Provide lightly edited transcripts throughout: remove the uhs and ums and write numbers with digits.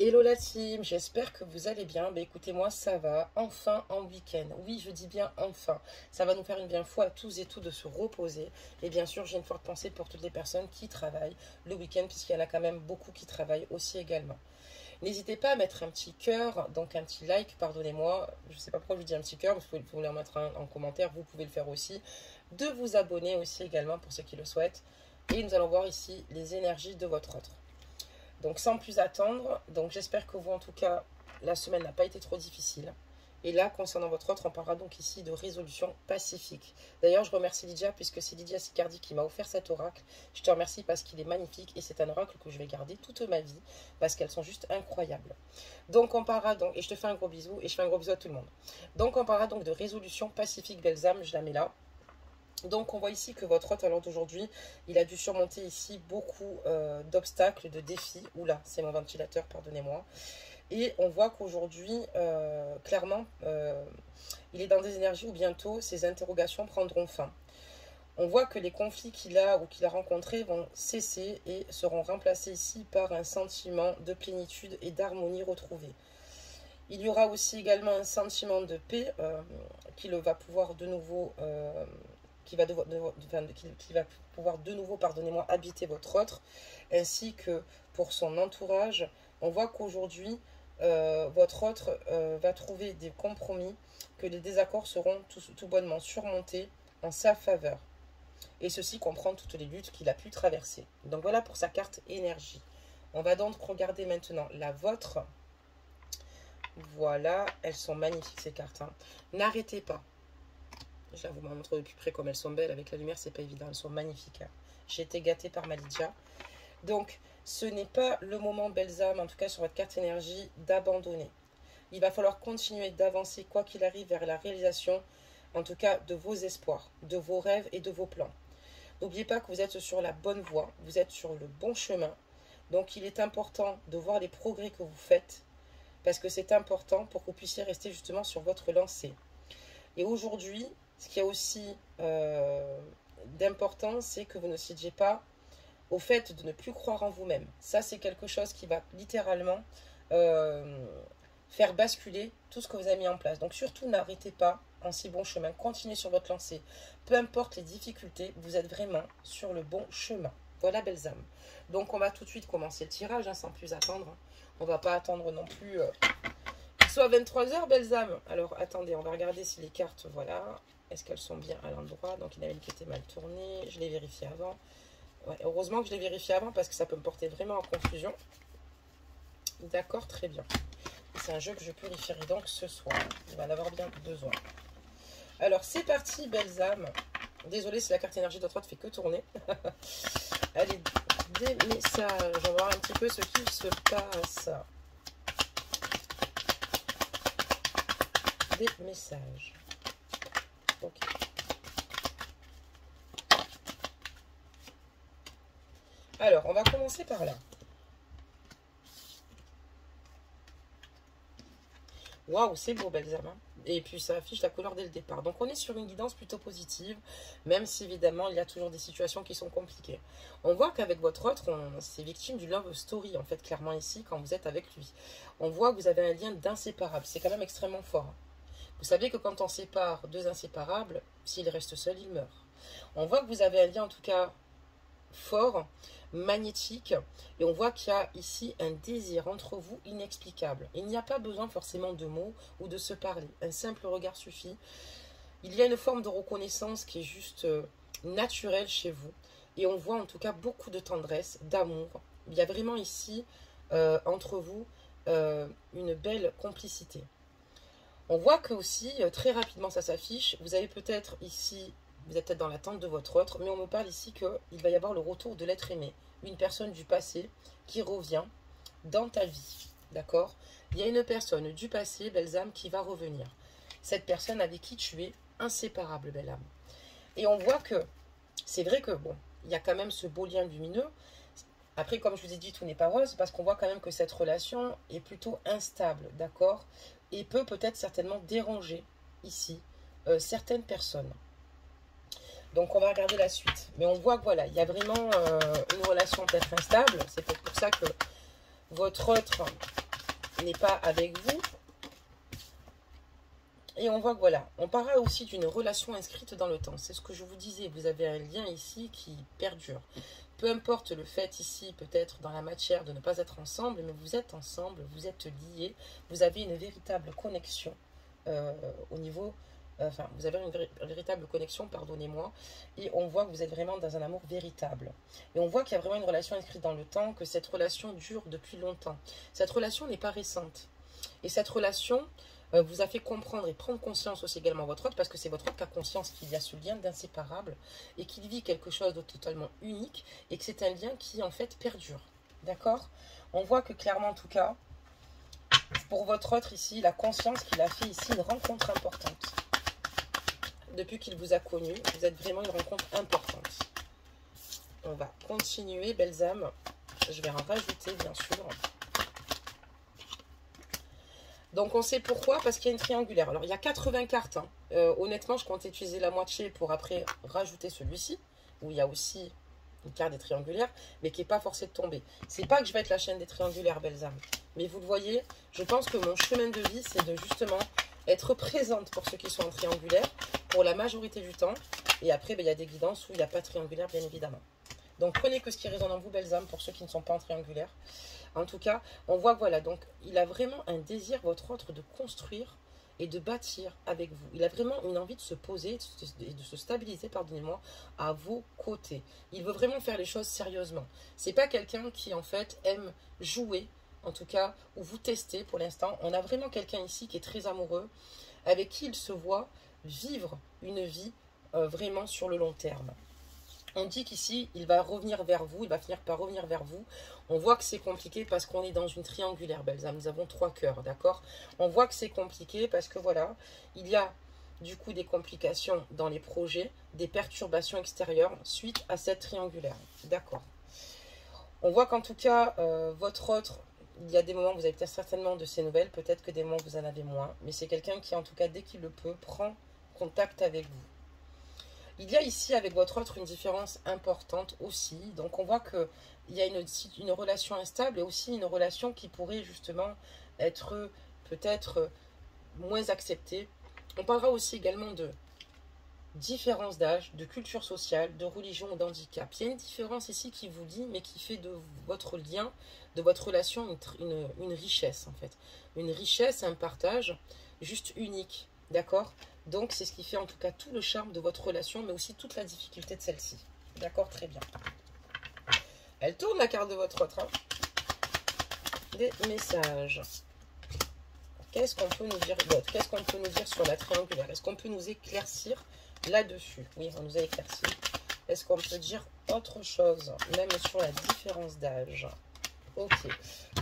Hello la team, j'espère que vous allez bien. Écoutez-moi, ça va, enfin en week-end. Oui, je dis bien enfin. Ça va nous faire une bien fois à tous et toutes de se reposer. Et bien sûr, j'ai une forte pensée pour toutes les personnes qui travaillent le week-end, puisqu'il y en a quand même beaucoup qui travaillent aussi également. N'hésitez pas à mettre un petit cœur, donc un petit like, pardonnez-moi. Je ne sais pas pourquoi je vous dis un petit cœur, parce que vous pouvez en mettre un en commentaire, vous pouvez le faire aussi. De vous abonner aussi également pour ceux qui le souhaitent. Et nous allons voir ici les énergies de votre autre. Donc sans plus attendre, donc j'espère que vous en tout cas, la semaine n'a pas été trop difficile. Et là, concernant votre autre, on parlera donc ici de résolution pacifique. D'ailleurs, je remercie Lydia puisque c'est Lydia Sicardi qui m'a offert cet oracle. Je te remercie parce qu'il est magnifique et c'est un oracle que je vais garder toute ma vie parce qu'elles sont juste incroyables. Donc on parlera donc, et je te fais un gros bisou et je fais un gros bisou à tout le monde. Donc on parlera donc de résolution pacifique belles âmes, je la mets là. Donc on voit ici que votre hôte à l'heure d'aujourd'hui, il a dû surmonter ici beaucoup d'obstacles, de défis. Oula, c'est mon ventilateur, pardonnez-moi. Et on voit qu'aujourd'hui, clairement, il est dans des énergies où bientôt ces interrogations prendront fin. On voit que les conflits qu'il a ou qu'il a rencontrés vont cesser et seront remplacés ici par un sentiment de plénitude et d'harmonie retrouvée. Il y aura aussi également un sentiment de paix qu'il va pouvoir de nouveau... qui va pouvoir de nouveau, pardonnez-moi, habiter votre autre, ainsi que pour son entourage. On voit qu'aujourd'hui, votre autre va trouver des compromis, que les désaccords seront tout bonnement surmontés en sa faveur. Et ceci comprend toutes les luttes qu'il a pu traverser. Donc voilà pour sa carte énergie. On va donc regarder maintenant la vôtre. Voilà, elles sont magnifiques ces cartes. Hein. N'arrêtez pas. Je vais vous montrer de plus près comme elles sont belles. Avec la lumière, c'est pas évident. Elles sont magnifiques. Hein. J'ai été gâtée par ma Lydia. Donc, ce n'est pas le moment, belles âmes, en tout cas sur votre carte énergie, d'abandonner. Il va falloir continuer d'avancer, quoi qu'il arrive, vers la réalisation, en tout cas, de vos espoirs, de vos rêves et de vos plans. N'oubliez pas que vous êtes sur la bonne voie. Vous êtes sur le bon chemin. Donc, il est important de voir les progrès que vous faites, parce que c'est important pour que vous puissiez rester justement sur votre lancée. Et aujourd'hui, ce qui est aussi d'important, c'est que vous ne cédiez pas au fait de ne plus croire en vous-même. Ça, c'est quelque chose qui va littéralement faire basculer tout ce que vous avez mis en place. Donc surtout, n'arrêtez pas en si bon chemin. Continuez sur votre lancée. Peu importe les difficultés, vous êtes vraiment sur le bon chemin. Voilà, belles âmes. Donc on va tout de suite commencer le tirage, hein, sans plus attendre. On ne va pas attendre non plus... soit 23 h, belles âmes. Alors, attendez, on va regarder si les cartes, voilà, est-ce qu'elles sont bien à l'endroit. Donc, il y en a une qui était mal tournée. Je l'ai vérifié avant. Ouais, heureusement que je l'ai vérifié avant parce que ça peut me porter vraiment en confusion. D'accord, très bien. C'est un jeu que je purifierai donc ce soir. Il va en avoir bien besoin. Alors, c'est parti, belles âmes. Désolée si la carte énergie d'autre ne fait que tourner. Allez, des messages. On va voir un petit peu ce qui se passe. Des messages. Ok. Alors, on va commencer par là. Waouh, c'est beau, belles âmes. Et puis, ça affiche la couleur dès le départ. Donc, on est sur une guidance plutôt positive, même si, évidemment, il y a toujours des situations qui sont compliquées. On voit qu'avec votre autre, c'est victime du love story, en fait, clairement ici, quand vous êtes avec lui. On voit que vous avez un lien d'inséparable. C'est quand même extrêmement fort. Vous savez que quand on sépare deux inséparables, s'il reste seul, il meurt. On voit que vous avez un lien, en tout cas, fort, magnétique, et on voit qu'il y a ici un désir entre vous inexplicable. Il n'y a pas besoin forcément de mots ou de se parler. Un simple regard suffit. Il y a une forme de reconnaissance qui est juste naturelle chez vous, et on voit en tout cas beaucoup de tendresse, d'amour. Il y a vraiment ici, entre vous, une belle complicité. On voit que aussi, très rapidement ça s'affiche, vous avez peut-être ici, vous êtes peut-être dans l'attente de votre autre, mais on me parle ici qu'il va y avoir le retour de l'être aimé, une personne du passé qui revient dans ta vie, d'accord? Il y a une personne du passé, belles âmes, qui va revenir. Cette personne avec qui tu es inséparable, belle âme. Et on voit que, c'est vrai que, bon, il y a quand même ce beau lien lumineux. Après, comme je vous ai dit, tout n'est pas rose, parce qu'on voit quand même que cette relation est plutôt instable, d'accord? Et peut peut-être certainement déranger, ici, certaines personnes. Donc, on va regarder la suite. Mais on voit que, voilà, il y a vraiment une relation peut-être instable. C'est peut-être pour ça que votre autre n'est pas avec vous. Et on voit que voilà, on parle aussi d'une relation inscrite dans le temps. C'est ce que je vous disais, vous avez un lien ici qui perdure. Peu importe le fait ici, peut-être dans la matière, de ne pas être ensemble, mais vous êtes ensemble, vous êtes liés, vous avez une véritable connexion au niveau... Enfin, vous avez une véritable connexion, pardonnez-moi, et on voit que vous êtes vraiment dans un amour véritable. Et on voit qu'il y a vraiment une relation inscrite dans le temps, que cette relation dure depuis longtemps. Cette relation n'est pas récente. Et cette relation vous a fait comprendre et prendre conscience aussi également votre autre, parce que c'est votre autre qui a conscience qu'il y a ce lien d'inséparable, et qu'il vit quelque chose de totalement unique, et que c'est un lien qui en fait perdure. D'accord? On voit que clairement en tout cas, pour votre autre ici, la conscience qu'il a fait ici une rencontre importante. Depuis qu'il vous a connu, vous êtes vraiment une rencontre importante. On va continuer, belles âmes. Je vais en rajouter, bien sûr. Donc, on sait pourquoi, parce qu'il y a une triangulaire. Alors, il y a 80 cartes. Hein. Honnêtement, je compte utiliser la moitié pour après rajouter celui-ci, où il y a aussi une carte des triangulaires, mais qui n'est pas forcée de tomber. C'est pas que je vais être la chaîne des triangulaires, belles âmes. Mais vous le voyez, je pense que mon chemin de vie, c'est de justement être présente pour ceux qui sont en triangulaire, pour la majorité du temps. Et après, il y a des guidances où il n'y a pas de triangulaire, bien évidemment. Donc, prenez que ce qui résonne en vous, belles âmes, pour ceux qui ne sont pas en triangulaire. En tout cas, on voit, voilà, donc, il a vraiment un désir, votre autre, de construire et de bâtir avec vous. Il a vraiment une envie de se poser et de se stabiliser, pardonnez-moi, à vos côtés. Il veut vraiment faire les choses sérieusement. C'est pas quelqu'un qui, en fait, aime jouer, en tout cas, ou vous tester pour l'instant. On a vraiment quelqu'un ici qui est très amoureux, avec qui il se voit vivre une vie vraiment sur le long terme. On dit qu'ici, il va revenir vers vous, il va finir par revenir vers vous. On voit que c'est compliqué parce qu'on est dans une triangulaire, belles âmes. Nous avons 3 cœurs, d'accord? On voit que c'est compliqué parce que voilà, il y a du coup des complications dans les projets, des perturbations extérieures suite à cette triangulaire, d'accord? On voit qu'en tout cas, votre autre, il y a des moments où vous avez peut-être certainement de ces nouvelles, peut-être que des moments où vous en avez moins, mais c'est quelqu'un qui, en tout cas, dès qu'il le peut, prend contact avec vous. Il y a ici avec votre autre une différence importante aussi. Donc on voit qu'il y a une relation instable et aussi une relation qui pourrait justement être peut-être moins acceptée. On parlera aussi également de différence d'âge, de culture sociale, de religion ou d'handicap. Il y a une différence ici qui vous lie, mais qui fait de votre lien, de votre relation, une richesse en fait. Une richesse, un partage juste unique, d'accord? Donc, c'est ce qui fait en tout cas tout le charme de votre relation, mais aussi toute la difficulté de celle-ci. D'accord, très bien. Elle tourne la carte de votre autre. Hein. Des messages. Qu'est-ce qu'on peut nous dire d'autre? Qu'est-ce qu'on peut nous dire sur la triangulaire? Est-ce qu'on peut nous éclaircir là-dessus? Oui, on nous a éclairci. Est-ce qu'on peut dire autre chose, même sur la différence d'âge? Ok,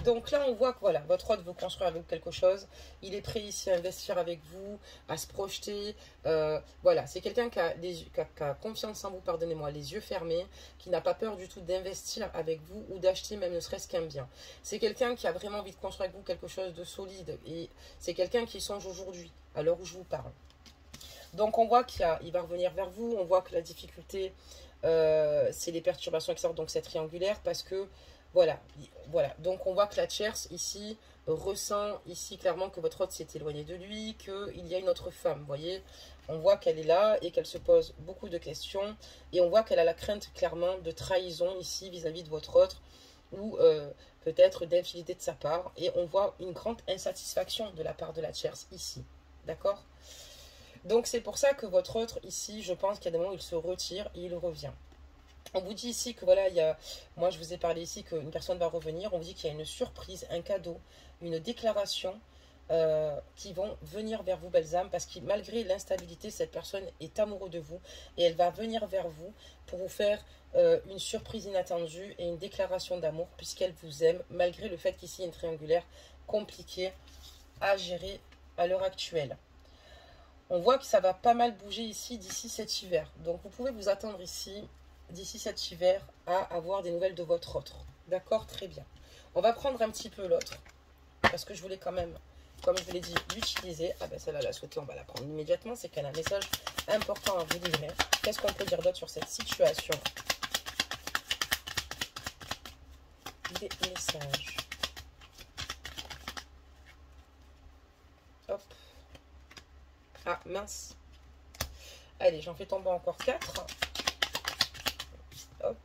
donc là on voit que voilà, votre autre veut construire avec vous quelque chose, il est prêt ici à investir avec vous, à se projeter, voilà, c'est quelqu'un qui a confiance en vous, pardonnez-moi, les yeux fermés, qui n'a pas peur du tout d'investir avec vous ou d'acheter même ne serait-ce qu'un bien. C'est quelqu'un qui a vraiment envie de construire avec vous quelque chose de solide et c'est quelqu'un qui songe aujourd'hui, à l'heure où je vous parle. Donc on voit qu'il va revenir vers vous, on voit que la difficulté, c'est les perturbations extérieures, donc c'est triangulaire parce que voilà, donc on voit que la tierce ici ressent ici clairement que votre autre s'est éloigné de lui, qu'il y a une autre femme, vous voyez, on voit qu'elle est là et qu'elle se pose beaucoup de questions et on voit qu'elle a la crainte clairement de trahison ici vis-à-vis de votre autre ou peut-être d'infidélité de sa part et on voit une grande insatisfaction de la part de la tierce ici, d'accord? Donc c'est pour ça que votre autre ici, je pense qu'il y a des moments où il se retire et il revient. On vous dit ici que voilà, moi je vous ai parlé ici qu'une personne va revenir. On vous dit qu'il y a une surprise, un cadeau, une déclaration qui vont venir vers vous, belles âmes, parce que malgré l'instabilité, cette personne est amoureuse de vous et elle va venir vers vous pour vous faire une surprise inattendue et une déclaration d'amour puisqu'elle vous aime, malgré le fait qu'ici il y a une triangulaire compliquée à gérer à l'heure actuelle. On voit que ça va pas mal bouger ici d'ici cet hiver. Donc vous pouvez vous attendre ici d'ici cet hiver à avoir des nouvelles de votre autre. D'accord, très bien. On va prendre un petit peu l'autre, parce que je voulais quand même, comme je vous l'ai dit, l'utiliser. Ah ben celle-là, elle a sauté, on va la prendre immédiatement. C'est qu'elle a un message important à vous livrer. Qu'est-ce qu'on peut dire d'autre sur cette situation? Des messages. Ah, mince. Allez, j'en fais tomber encore 4. Hop.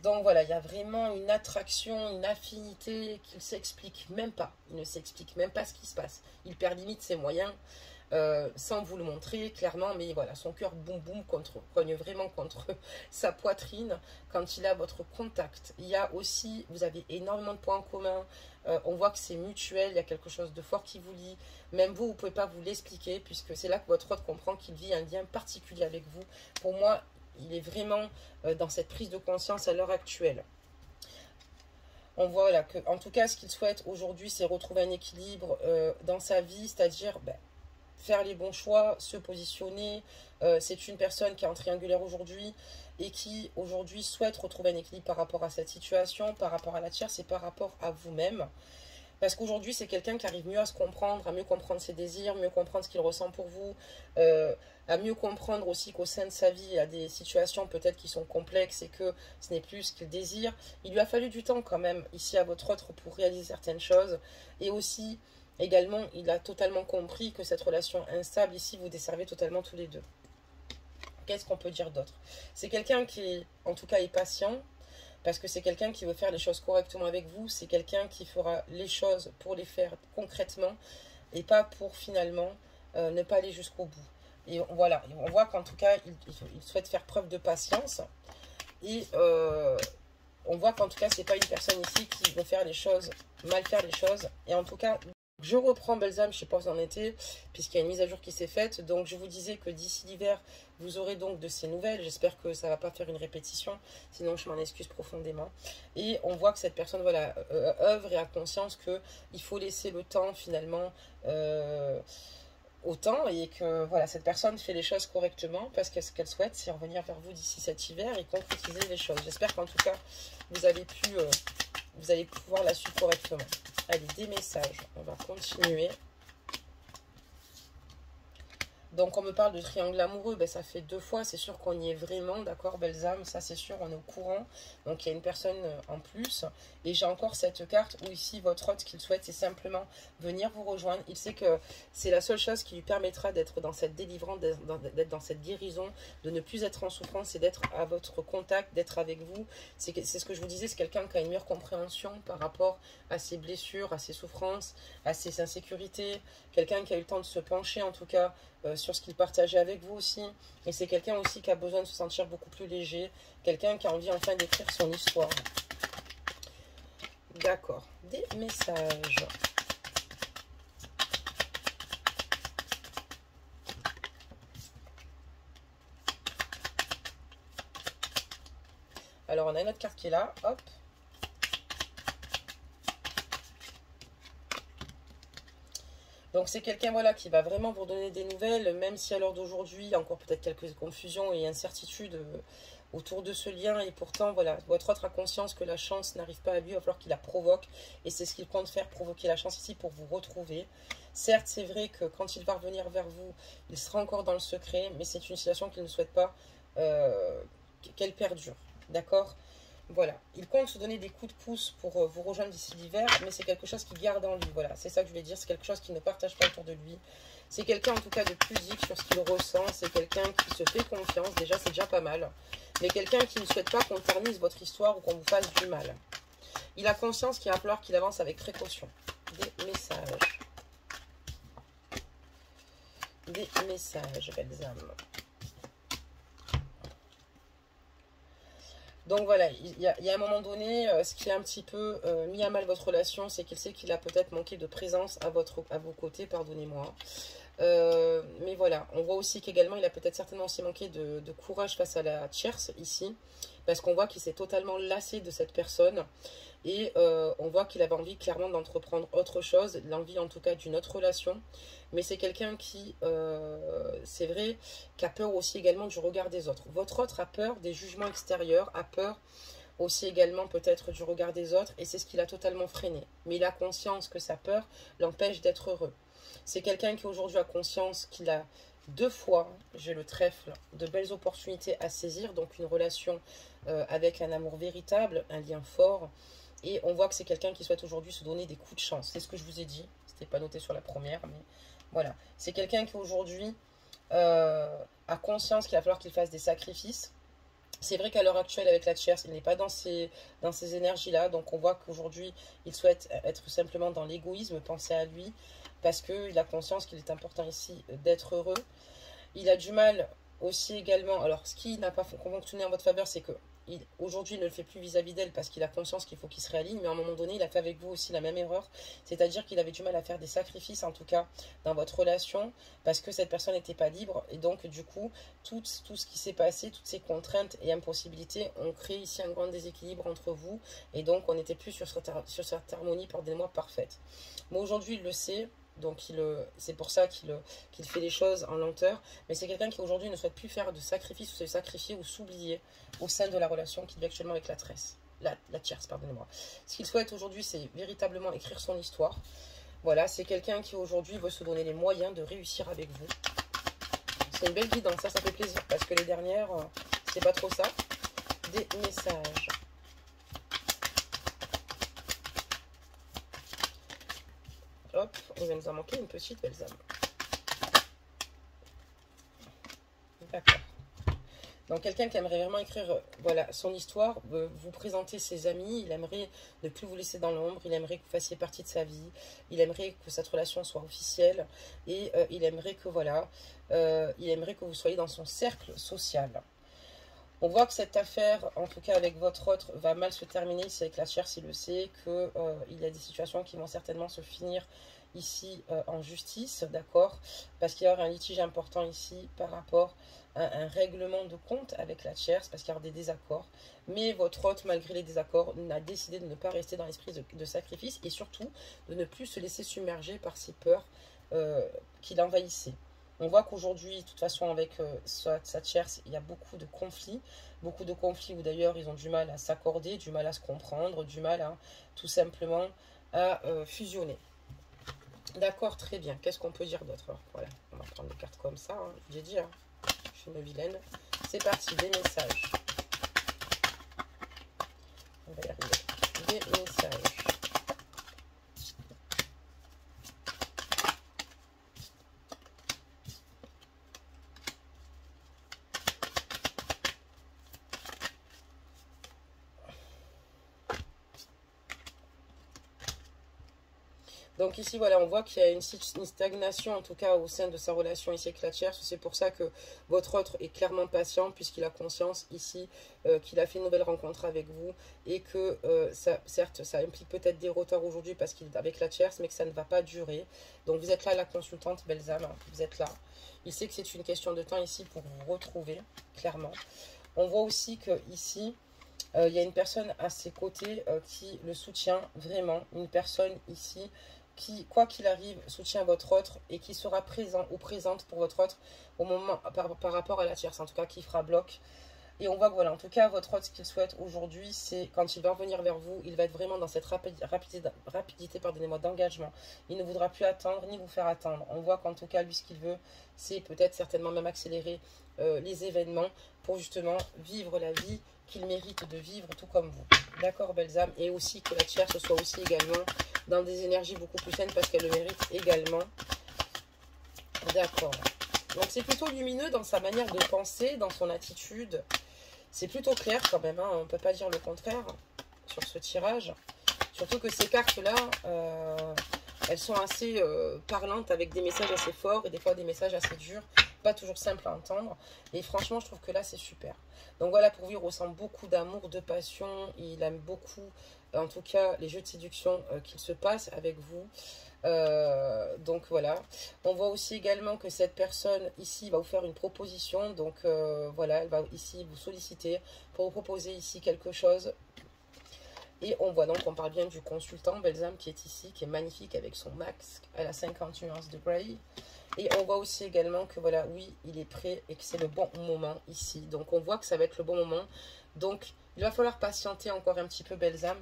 Donc voilà, il y a vraiment une attraction, une affinité qui ne s'explique même pas. Il ne s'explique même pas ce qui se passe. Il perd limite ses moyens sans vous le montrer clairement. Mais voilà, son cœur boum boum cogne vraiment contre sa poitrine quand il a votre contact. Il y a aussi, vous avez énormément de points en commun. On voit que c'est mutuel, il y a quelque chose de fort qui vous lie. Même vous ne pouvez pas vous l'expliquer puisque c'est là que votre hôte comprend qu'il vit un lien particulier avec vous. Pour moi, il est vraiment dans cette prise de conscience à l'heure actuelle. On voit là que, en tout cas, ce qu'il souhaite aujourd'hui, c'est retrouver un équilibre dans sa vie, c'est-à-dire faire les bons choix, se positionner. C'est une personne qui est en triangulaire aujourd'hui et qui aujourd'hui souhaite retrouver un équilibre par rapport à cette situation, par rapport à la tierce et par rapport à vous-même. Parce qu'aujourd'hui, c'est quelqu'un qui arrive mieux à se comprendre, à mieux comprendre ses désirs, mieux comprendre ce qu'il ressent pour vous, à mieux comprendre aussi qu'au sein de sa vie, il y a des situations peut-être qui sont complexes et que ce n'est plus ce qu'il désire. Il lui a fallu du temps quand même, ici à votre autre, pour réaliser certaines choses. Et aussi, également, il a totalement compris que cette relation instable, ici, vous desservez totalement tous les deux. Qu'est-ce qu'on peut dire d'autre? C'est quelqu'un qui, en tout cas, est patient. Parce que c'est quelqu'un qui veut faire les choses correctement avec vous. C'est quelqu'un qui fera les choses pour les faire concrètement et pas pour finalement ne pas aller jusqu'au bout. Et voilà, on voit qu'en tout cas, il souhaite faire preuve de patience. Et on voit qu'en tout cas, c'est pas une personne ici qui veut faire les choses, mal faire les choses. Et en tout cas, je reprends Balsam, je ne sais pas où vous en étiez, puisqu'il y a une mise à jour qui s'est faite. Donc, je vous disais que d'ici l'hiver, vous aurez donc de ces nouvelles. J'espère que ça ne va pas faire une répétition, sinon je m'en excuse profondément. Et on voit que cette personne, voilà, œuvre et a conscience qu'il faut laisser le temps, finalement, au temps. Et que, voilà, cette personne fait les choses correctement, parce que ce qu'elle souhaite, c'est revenir vers vous d'ici cet hiver et concrétiser les choses. J'espère qu'en tout cas, vous avez pu... vous allez pouvoir la suivre correctement. Allez, des messages. On va continuer. Donc, on me parle de triangle amoureux. Ben, ça fait 2 fois. C'est sûr qu'on y est vraiment. D'accord, Balsam? Ça, c'est sûr. On est au courant. Donc, il y a une personne en plus. Et j'ai encore cette carte où ici, votre hôte, ce qu'il souhaite, c'est simplement venir vous rejoindre. Il sait que c'est la seule chose qui lui permettra d'être dans cette délivrance, d'être dans cette guérison, de ne plus être en souffrance et d'être à votre contact, d'être avec vous. C'est ce que je vous disais. C'est quelqu'un qui a une meilleure compréhension par rapport à ses blessures, à ses souffrances, à ses insécurités. Quelqu'un qui a eu le temps de se pencher, en tout cas, sur ce qu'il partageait avec vous aussi. Et c'est quelqu'un aussi qui a besoin de se sentir beaucoup plus léger. Quelqu'un qui a envie enfin d'écrire son histoire. D'accord. Des messages. Alors, on a une autre carte qui est là. Hop. Donc c'est quelqu'un voilà, qui va vraiment vous donner des nouvelles, même si à l'heure d'aujourd'hui, il y a encore peut-être quelques confusions et incertitudes autour de ce lien. Et pourtant, voilà, votre autre a conscience que la chance n'arrive pas à lui, il va falloir qu'il la provoque. Et c'est ce qu'il compte faire, provoquer la chance ici pour vous retrouver. Certes, c'est vrai que quand il va revenir vers vous, il sera encore dans le secret, mais c'est une situation qu'il ne souhaite pas qu'elle perdure. D'accord ? Voilà, il compte se donner des coups de pouce pour vous rejoindre d'ici l'hiver, mais c'est quelque chose qu'il garde en lui. Voilà, c'est ça que je voulais dire, c'est quelque chose qu'il ne partage pas autour de lui. C'est quelqu'un en tout cas de pudique sur ce qu'il ressent, c'est quelqu'un qui se fait confiance, déjà c'est déjà pas mal. Mais quelqu'un qui ne souhaite pas qu'on ternisse votre histoire ou qu'on vous fasse du mal. Il a conscience qu'il va falloir qu'il avance avec précaution. Des messages. Des messages, belles âmes. Donc voilà, il y a un moment donné, ce qui a un petit peu mis à mal votre relation, c'est qu'il sait qu'il a peut-être manqué de présence à vos côtés, pardonnez-moi. Mais voilà, on voit aussi qu'également, il a peut-être certainement aussi manqué de courage face à la tierce, ici, parce qu'on voit qu'il s'est totalement lassé de cette personne. Et on voit qu'il avait envie clairement d'entreprendre autre chose, l'envie en tout cas d'une autre relation. Mais c'est quelqu'un qui, c'est vrai, qui a peur aussi également du regard des autres. Votre autre a peur des jugements extérieurs, a peur aussi également peut-être du regard des autres. Et c'est ce qu'il a totalement freiné. Mais il a conscience que sa peur l'empêche d'être heureux. C'est quelqu'un qui aujourd'hui a conscience qu'il a 2 fois, j'ai le trèfle, de belles opportunités à saisir. Donc une relation avec un amour véritable, un lien fort. Et on voit que c'est quelqu'un qui souhaite aujourd'hui se donner des coups de chance. C'est ce que je vous ai dit. C'était pas noté sur la première, mais voilà. C'est quelqu'un qui aujourd'hui a conscience qu'il va falloir qu'il fasse des sacrifices. C'est vrai qu'à l'heure actuelle, avec la Tierce, il n'est pas dans ces énergies-là. Donc, on voit qu'aujourd'hui, il souhaite être simplement dans l'égoïsme, penser à lui, parce qu'il a conscience qu'il est important ici d'être heureux. Il a du mal aussi également. Alors, ce qui n'a pas fonctionné en votre faveur, c'est que aujourd'hui, il ne le fait plus vis-à-vis d'elle parce qu'il a conscience qu'il faut qu'il se réaligne. Mais à un moment donné, il a fait avec vous aussi la même erreur. C'est-à-dire qu'il avait du mal à faire des sacrifices, en tout cas, dans votre relation, parce que cette personne n'était pas libre. Et donc, du coup, tout ce qui s'est passé, toutes ces contraintes et impossibilités ont créé ici un grand déséquilibre entre vous. Et donc, on n'était plus sur cette harmonie, pardonnez-moi, parfaite. Mais aujourd'hui, il le sait. Donc, c'est pour ça qu'il fait les choses en lenteur. Mais c'est quelqu'un qui, aujourd'hui, ne souhaite plus faire de sacrifice ou se sacrifier ou s'oublier au sein de la relation qu'il vit actuellement avec la tierce, pardonnez-moi. Ce qu'il souhaite aujourd'hui, c'est véritablement écrire son histoire. Voilà, c'est quelqu'un qui, aujourd'hui, veut se donner les moyens de réussir avec vous. C'est une belle guidance, ça fait plaisir. Parce que les dernières, c'est pas trop ça. Des messages. Hop, il va nous en manquer une petite balsam. D'accord. Donc quelqu'un qui aimerait vraiment écrire voilà, son histoire, vous présenter ses amis, il aimerait ne plus vous laisser dans l'ombre, il aimerait que vous fassiez partie de sa vie, il aimerait que cette relation soit officielle et il aimerait que voilà, il aimerait que vous soyez dans son cercle social. On voit que cette affaire, en tout cas avec votre autre, va mal se terminer. C'est avec la Tierce, il le sait, qu'il y a des situations qui vont certainement se finir ici en justice, d'accord? Parce qu'il y aura un litige important ici par rapport à un règlement de compte avec la Tierce, parce qu'il y aura des désaccords. Mais votre hôte, malgré les désaccords, a décidé de ne pas rester dans l'esprit de sacrifice et surtout de ne plus se laisser submerger par ces peurs qui l'envahissaient. On voit qu'aujourd'hui, de toute façon, avec sa Tierce, il y a beaucoup de conflits où d'ailleurs ils ont du mal à s'accorder, du mal à se comprendre, du mal à tout simplement à fusionner. D'accord, très bien. Qu'est-ce qu'on peut dire d'autre? Voilà, on va prendre les cartes comme ça, hein. J'ai dit, hein. Je suis une vilaine. C'est parti, des messages. On va y arriver. Des messages. Donc ici, voilà, on voit qu'il y a une stagnation, en tout cas, au sein de sa relation ici avec la Tierce. C'est pour ça que votre autre est clairement patient, puisqu'il a conscience ici qu'il a fait une nouvelle rencontre avec vous. Et que, certes, ça implique peut-être des retards aujourd'hui parce qu'il est avec la Tierce, mais que ça ne va pas durer. Donc vous êtes là, la consultante Belzam, hein, vous êtes là. Il sait que c'est une question de temps ici pour vous retrouver, clairement. On voit aussi que ici... il y a une personne à ses côtés qui le soutient vraiment. Une personne ici qui, quoi qu'il arrive, soutient votre autre et qui sera présent ou présente pour votre autre au moment, par rapport à la tierce, en tout cas qui fera bloc. Et on voit que voilà, en tout cas, votre autre, ce qu'il souhaite aujourd'hui, c'est quand il va revenir vers vous, il va être vraiment dans cette rapidité pardonnez-moi, d'engagement. Il ne voudra plus attendre ni vous faire attendre. On voit qu'en tout cas, lui, ce qu'il veut, c'est peut-être certainement même accélérer les événements pour justement vivre la vie qu'il mérite de vivre, tout comme vous. D'accord, Belzam? Et aussi que la tierce soit aussi également dans des énergies beaucoup plus saines parce qu'elle le mérite également. D'accord. Donc c'est plutôt lumineux dans sa manière de penser, dans son attitude. C'est plutôt clair quand même, hein, on ne peut pas dire le contraire sur ce tirage. Surtout que ces cartes-là, elles sont assez parlantes avec des messages assez forts et des fois des messages assez durs. Pas toujours simple à entendre. Et franchement, je trouve que là, c'est super. Donc voilà, pour lui, il ressent beaucoup d'amour, de passion. Il aime beaucoup, en tout cas, les jeux de séduction qu'il se passe avec vous. Donc voilà, on voit aussi également que cette personne ici va vous faire une proposition, donc voilà, elle va ici vous solliciter pour vous proposer ici quelque chose. Et on voit donc, on parle bien du consultant Belzam qui est ici, qui est magnifique avec son masque à la 50 nuances de Grey. Et on voit aussi également que voilà, oui, il est prêt et que c'est le bon moment ici. Donc on voit que ça va être le bon moment. Donc Il va falloir patienter encore un petit peu, belles âmes.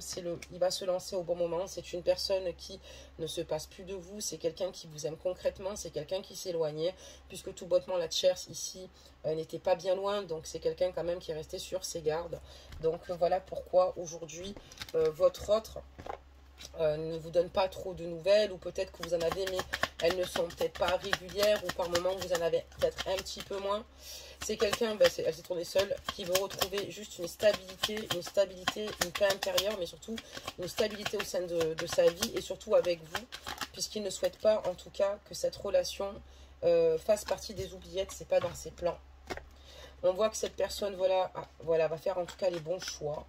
Il va se lancer au bon moment. C'est une personne qui ne se passe plus de vous. C'est quelqu'un qui vous aime concrètement. C'est quelqu'un qui s'éloignait. Puisque tout bottement, la tierce ici n'était pas bien loin. Donc, c'est quelqu'un quand même qui est resté sur ses gardes. Donc, voilà pourquoi aujourd'hui, votre autre ne vous donne pas trop de nouvelles. Ou peut-être que vous en avez, mais elles ne sont peut-être pas régulières. Ou par moment, vous en avez peut-être un petit peu moins. C'est quelqu'un, elle s'est tournée seule, qui veut retrouver juste une stabilité, une paix intérieure, mais surtout une stabilité au sein de sa vie et surtout avec vous, puisqu'il ne souhaite pas, en tout cas, que cette relation fasse partie des oubliettes. C'est pas dans ses plans. On voit que cette personne, voilà, va faire en tout cas les bons choix.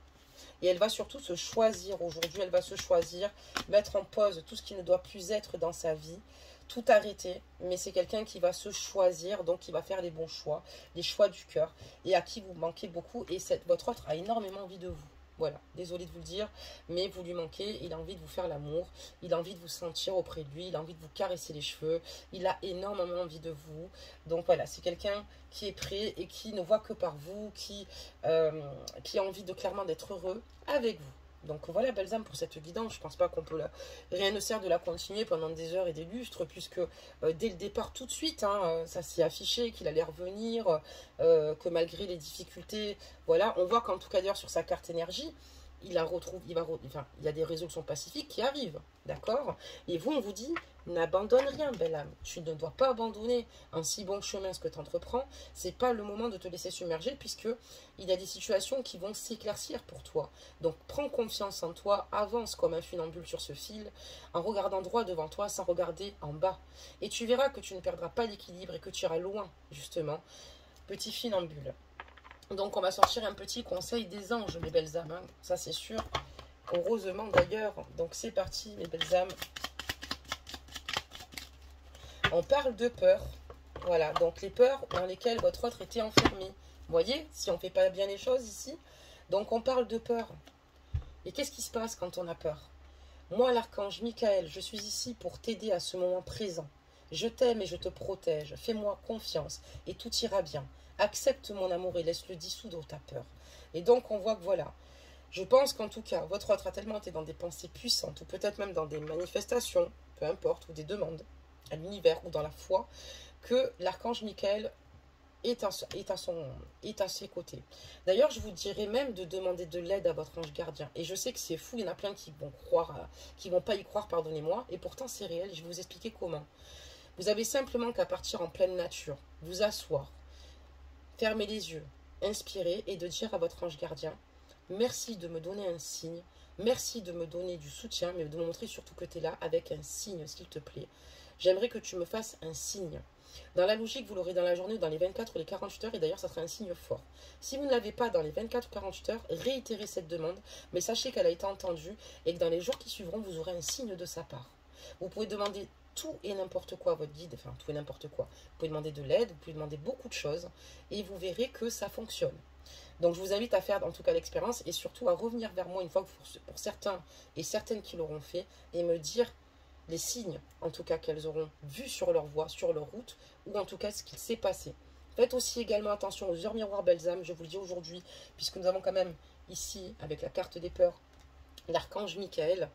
Et elle va surtout se choisir aujourd'hui. Elle va se choisir, mettre en pause tout ce qui ne doit plus être dans sa vie. Tout arrêter, mais c'est quelqu'un qui va se choisir, donc qui va faire les bons choix, les choix du cœur, et à qui vous manquez beaucoup, et votre autre a énormément envie de vous. Voilà, désolé de vous le dire, mais vous lui manquez, il a envie de vous faire l'amour, il a envie de vous sentir auprès de lui, il a envie de vous caresser les cheveux, il a énormément envie de vous. Donc voilà, c'est quelqu'un qui est prêt et qui ne voit que par vous, qui a envie de clairement d'être heureux avec vous. Donc voilà, belles âmes, pour cette guidance. Je pense pas qu'on peut rien ne sert de la continuer pendant des heures et des lustres, puisque dès le départ, tout de suite, ça s'est affiché qu'il allait revenir, que malgré les difficultés, voilà, on voit qu'en tout cas d'ailleurs sur sa carte énergie, il y a des résolutions pacifiques qui arrivent, d'accord? Et vous, on vous dit, n'abandonne rien, belle âme. Tu ne dois pas abandonner un si bon chemin, ce que tu entreprends. C'est pas le moment de te laisser submerger, puisque il y a des situations qui vont s'éclaircir pour toi. Donc, prends confiance en toi, avance comme un funambule sur ce fil, en regardant droit devant toi, sans regarder en bas. Et tu verras que tu ne perdras pas l'équilibre et que tu iras loin, justement. Petit funambule. Donc, on va sortir un petit conseil des anges, mes belles âmes. Hein. Ça, c'est sûr. Heureusement, d'ailleurs. Donc, c'est parti, mes belles âmes. On parle de peur. Voilà. Donc, les peurs dans lesquelles votre autre était enfermé. Vous voyez, si on ne fait pas bien les choses ici. Donc, on parle de peur. Et qu'est-ce qui se passe quand on a peur? Moi, l'archange Michael, je suis ici pour t'aider à ce moment présent. Je t'aime et je te protège. Fais-moi confiance et tout ira bien. Accepte mon amour et laisse-le dissoudre ta peur. Et donc, on voit que voilà. Je pense qu'en tout cas, votre autre a tellement été dans des pensées puissantes, ou peut-être même dans des manifestations, peu importe, ou des demandes à l'univers, ou dans la foi, que l'archange Michael est à ses côtés. D'ailleurs, je vous dirais même de demander de l'aide à votre ange gardien. Et je sais que c'est fou, il y en a plein qui vont vont pas y croire, pardonnez-moi, et pourtant c'est réel, je vais vous expliquer comment. Vous avez simplement qu'à partir en pleine nature, vous asseoir, fermer les yeux, inspirer et de dire à votre ange gardien, merci de me donner un signe, merci de me donner du soutien, mais de me montrer surtout que tu es là avec un signe, s'il te plaît. J'aimerais que tu me fasses un signe. Dans la logique, vous l'aurez dans la journée, dans les 24 ou les 48 heures, et d'ailleurs, ça sera un signe fort. Si vous ne l'avez pas dans les 24 ou 48 heures, réitérez cette demande, mais sachez qu'elle a été entendue et que dans les jours qui suivront, vous aurez un signe de sa part. Vous pouvez demander tout et n'importe quoi à votre guide, enfin tout et n'importe quoi. Vous pouvez demander de l'aide, vous pouvez demander beaucoup de choses, et vous verrez que ça fonctionne. Donc je vous invite à faire en tout cas l'expérience, et surtout à revenir vers moi une fois que pour certains et certaines qui l'auront fait, et me dire les signes, en tout cas, qu'elles auront vus sur leur voie, sur leur route, ou en tout cas ce qu'il s'est passé. Faites aussi également attention aux heures miroirs, belles âmes, je vous le dis aujourd'hui, puisque nous avons quand même ici, avec la carte des peurs, l'archange Michael.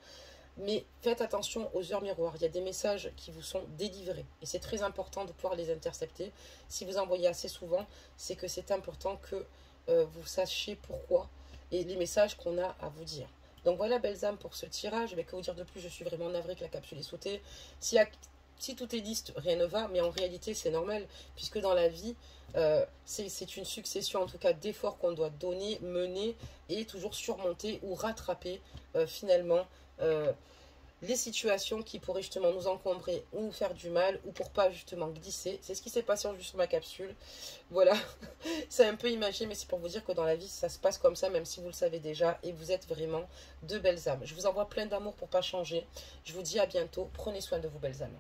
Mais faites attention aux heures miroirs, il y a des messages qui vous sont délivrés, et c'est très important de pouvoir les intercepter. Si vous en voyez assez souvent, c'est que c'est important que vous sachiez pourquoi, et les messages qu'on a à vous dire. Donc voilà, belles âmes, pour ce tirage. Mais que vous dire de plus, je suis vraiment navrée que la capsule est sautée. Si tout est liste, rien ne va, mais en réalité, c'est normal, puisque dans la vie, c'est une succession, en tout cas, d'efforts qu'on doit donner, mener, et toujours surmonter ou rattraper, finalement, les situations qui pourraient justement nous encombrer ou nous faire du mal, ou pour pas justement glisser. C'est ce qui s'est passé juste sur ma capsule. Voilà, c'est un peu imagé, mais c'est pour vous dire que dans la vie, ça se passe comme ça, même si vous le savez déjà, et vous êtes vraiment de belles âmes. Je vous envoie plein d'amour pour pas changer. Je vous dis à bientôt. Prenez soin de vous, belles âmes.